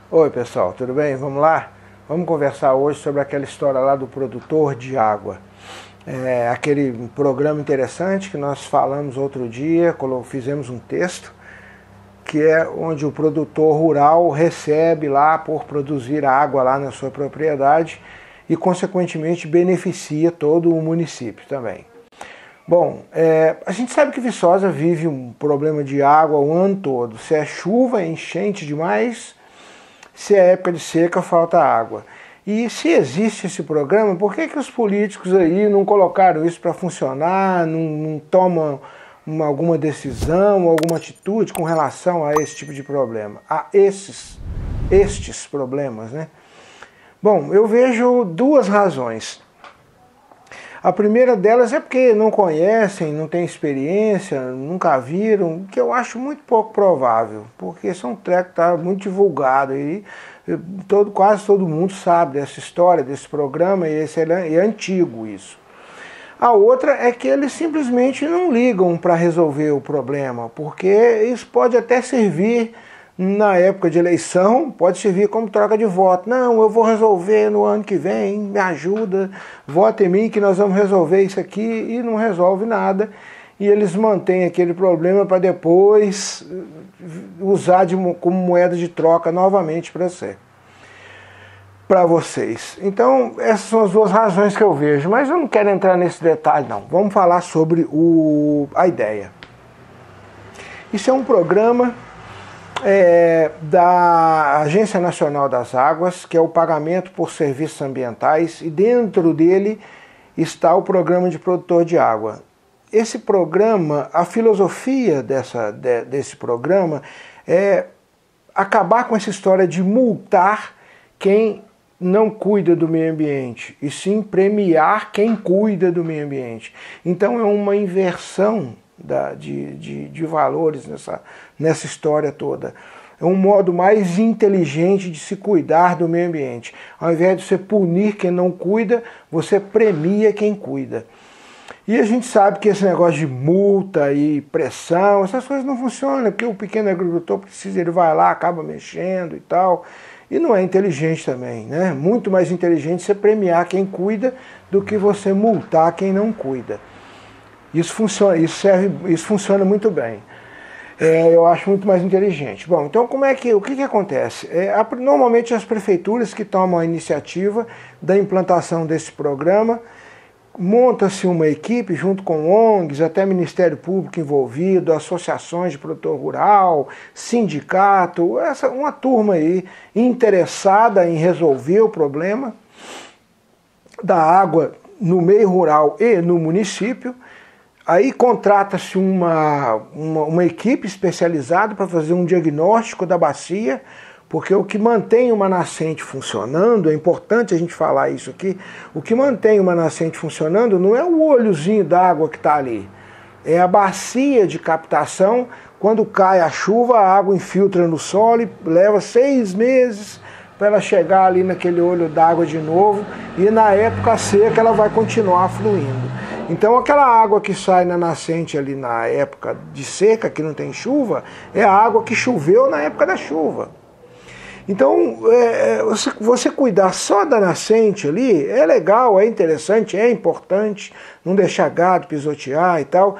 Oi pessoal, tudo bem? Vamos lá? Vamos conversar hoje sobre aquela história lá do produtor de água. Aquele programa interessante que nós falamos outro dia, fizemos um texto, que é onde o produtor rural recebe lá por produzir água lá na sua propriedade e consequentemente beneficia todo o município também. Bom, a gente sabe que Viçosa vive um problema de água o ano todo. Se é chuva, é enchente demais. Se é época de seca, falta água. E se existe esse programa, por que os políticos aí não colocaram isso para funcionar, não tomam alguma decisão, alguma atitude com relação a esse tipo de problema, a estes problemas, né? Bom, eu vejo duas razões. A primeira delas é porque não conhecem, não têm experiência, nunca viram, que eu acho muito pouco provável, porque esse é um treco que está muito divulgado e quase todo mundo sabe dessa história, desse programa, e é antigo isso. A outra é que eles simplesmente não ligam para resolver o problema, porque isso pode até servir na época de eleição, pode servir como troca de voto. Não, eu vou resolver no ano que vem, me ajuda, vota em mim que nós vamos resolver isso aqui, e não resolve nada. E eles mantêm aquele problema para depois usar como moeda de troca novamente para vocês. Então, essas são as duas razões que eu vejo, mas eu não quero entrar nesse detalhe não. Vamos falar sobre a ideia. Isso é um programa da Agência Nacional das Águas, que é o pagamento por serviços ambientais, e dentro dele está o programa de produtor de água. Esse programa, a filosofia desse programa é acabar com essa história de multar quem não cuida do meio ambiente, e sim premiar quem cuida do meio ambiente. Então é uma inversão de valores nessa história toda. É um modo mais inteligente de se cuidar do meio ambiente. Ao invés de você punir quem não cuida, você premia quem cuida. E a gente sabe que esse negócio de multa e pressão, essas coisas não funcionam, porque o pequeno agricultor precisa, ele vai lá, acaba mexendo e tal. E não é inteligente também, né? Muito mais inteligente você premiar quem cuida do que você multar quem não cuida. Isso funciona muito bem. Eu acho muito mais inteligente. Bom, então o que acontece? Normalmente as prefeituras que tomam a iniciativa da implantação desse programa, monta-se uma equipe junto com ONGs, até Ministério Público envolvido, associações de produtor rural, sindicato, uma turma aí interessada em resolver o problema da água no meio rural e no município. Aí contrata-se uma equipe especializada para fazer um diagnóstico da bacia, porque o que mantém uma nascente funcionando, é importante a gente falar isso aqui, o que mantém uma nascente funcionando não é o olhozinho d'água que está ali, é a bacia de captação. Quando cai a chuva, a água infiltra no solo e leva 6 meses para ela chegar ali naquele olho d'água de novo, e na época seca ela vai continuar fluindo. Então aquela água que sai na nascente ali na época de seca, que não tem chuva, é a água que choveu na época da chuva. Então você cuidar só da nascente ali é legal, é interessante, é importante, não deixar gado pisotear e tal,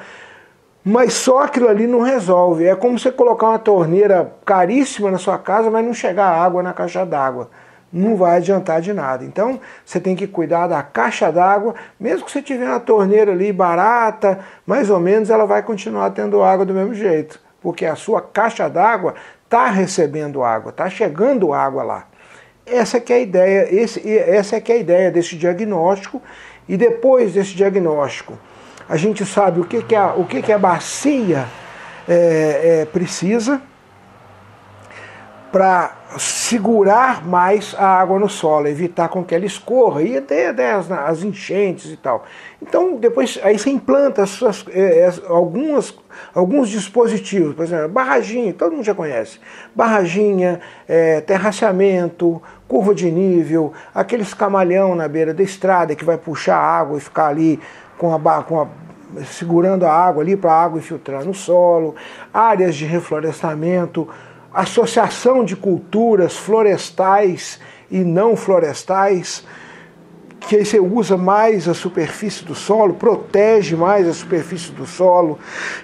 mas só aquilo ali não resolve. É como você colocar uma torneira caríssima na sua casa, mas não chegar água na caixa d'água. Não vai adiantar de nada. Então você tem que cuidar da caixa d'água, mesmo que você tiver uma torneira ali barata, mais ou menos ela vai continuar tendo água do mesmo jeito, porque a sua caixa d'água está recebendo água, está chegando água lá. Essa que é a ideia, essa é que é a ideia desse diagnóstico, e depois desse diagnóstico a gente sabe o que a bacia precisa para segurar mais a água no solo, evitar com que ela escorra e até as enchentes e tal. Então depois aí você implanta alguns dispositivos, por exemplo, barraginha, todo mundo já conhece, barraginha, terraceamento, curva de nível, aqueles camalhão na beira da estrada que vai puxar a água e ficar ali com a segurando a água ali para a água infiltrar no solo, áreas de reflorestamento, associação de culturas florestais e não florestais, que aí você usa mais a superfície do solo, protege mais a superfície do solo,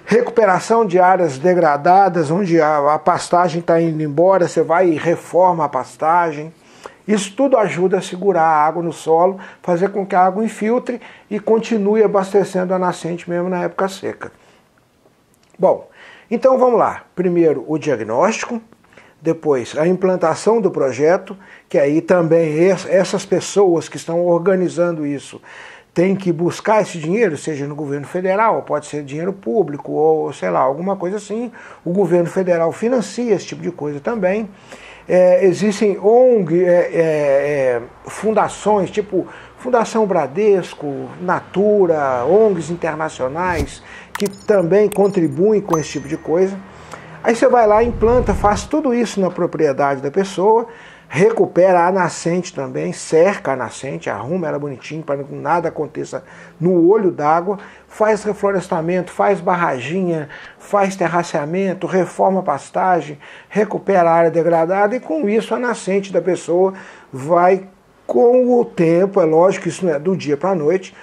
recuperação de áreas degradadas, onde a pastagem está indo embora, você vai e reforma a pastagem. Isso tudo ajuda a segurar a água no solo, fazer com que a água infiltre e continue abastecendo a nascente mesmo na época seca. Bom, então vamos lá. Primeiro o diagnóstico, depois a implantação do projeto, que aí também essas pessoas que estão organizando isso têm que buscar esse dinheiro, seja no governo federal, pode ser dinheiro público ou sei lá, alguma coisa assim. O governo federal financia esse tipo de coisa também. Existem fundações, tipo Fundação Bradesco, Natura, ONGs internacionais, que também contribuem com esse tipo de coisa. Aí você vai lá, implanta, faz tudo isso na propriedade da pessoa, recupera a nascente também, cerca a nascente, arruma ela bonitinho para que nada aconteça no olho d'água, faz reflorestamento, faz barraginha, faz terraceamento, reforma a pastagem, recupera a área degradada e com isso a nascente da pessoa vai, com o tempo, é lógico que isso não é do dia para a noite,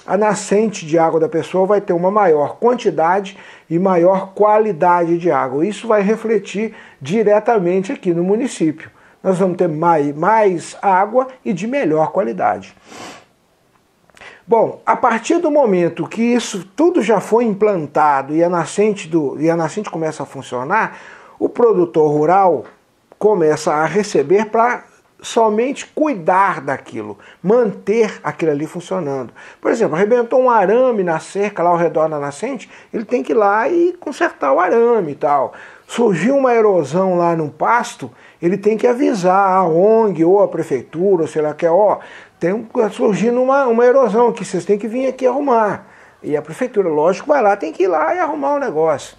a nascente de água da pessoa vai ter uma maior quantidade e maior qualidade de água. Isso vai refletir diretamente aqui no município. Nós vamos ter mais água e de melhor qualidade. Bom, a partir do momento que isso tudo já foi implantado e a nascente começa a funcionar, o produtor rural começa a receber para somente cuidar daquilo, manter aquilo ali funcionando. Por exemplo, arrebentou um arame na cerca lá ao redor da nascente, ele tem que ir lá e consertar o arame e tal. Surgiu uma erosão lá no pasto, ele tem que avisar a ONG ou a prefeitura, ou sei lá, que tem surgindo uma erosão que vocês têm que vir aqui arrumar. E a prefeitura, lógico, vai lá, tem que ir lá e arrumar o negócio.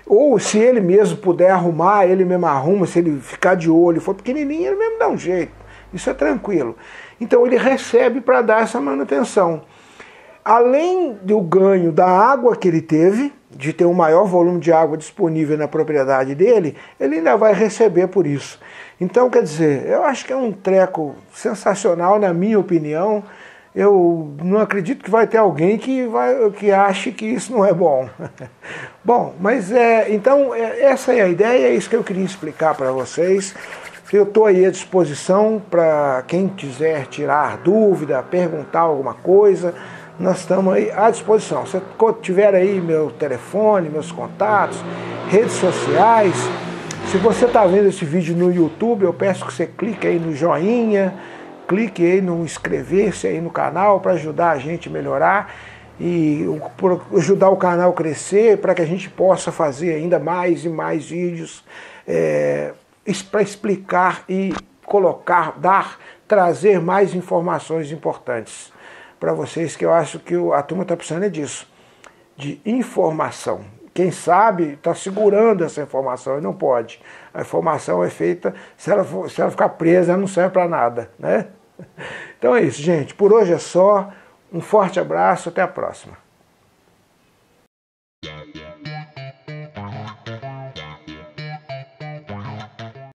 Ou se ele mesmo puder arrumar, ele mesmo arruma, se ele ficar de olho, for pequenininho, ele mesmo dá um jeito. Isso é tranquilo. Então ele recebe para dar essa manutenção. Além do ganho da água que ele teve, de ter um maior volume de água disponível na propriedade dele, ele ainda vai receber por isso. Então, quer dizer, eu acho que é um treco sensacional, na minha opinião. Eu não acredito que vai ter alguém que ache que isso não é bom. Bom, mas então essa é a ideia, é isso que eu queria explicar para vocês. Eu estou aí à disposição para quem quiser tirar dúvida, perguntar alguma coisa. Nós estamos aí à disposição. Se tiver aí meu telefone, meus contatos, redes sociais. Se você está vendo esse vídeo no YouTube, eu peço que você clique aí no joinha, clique aí no inscrever-se aí no canal para ajudar a gente a melhorar e ajudar o canal a crescer para que a gente possa fazer ainda mais e mais vídeos para explicar e trazer mais informações importantes para vocês, que eu acho que a turma está precisando disso, de informação. Quem sabe está segurando essa informação e não pode. A informação é feita, se ela ficar presa, ela não serve para nada, né? Então é isso, gente. Por hoje é só. Um forte abraço, até a próxima.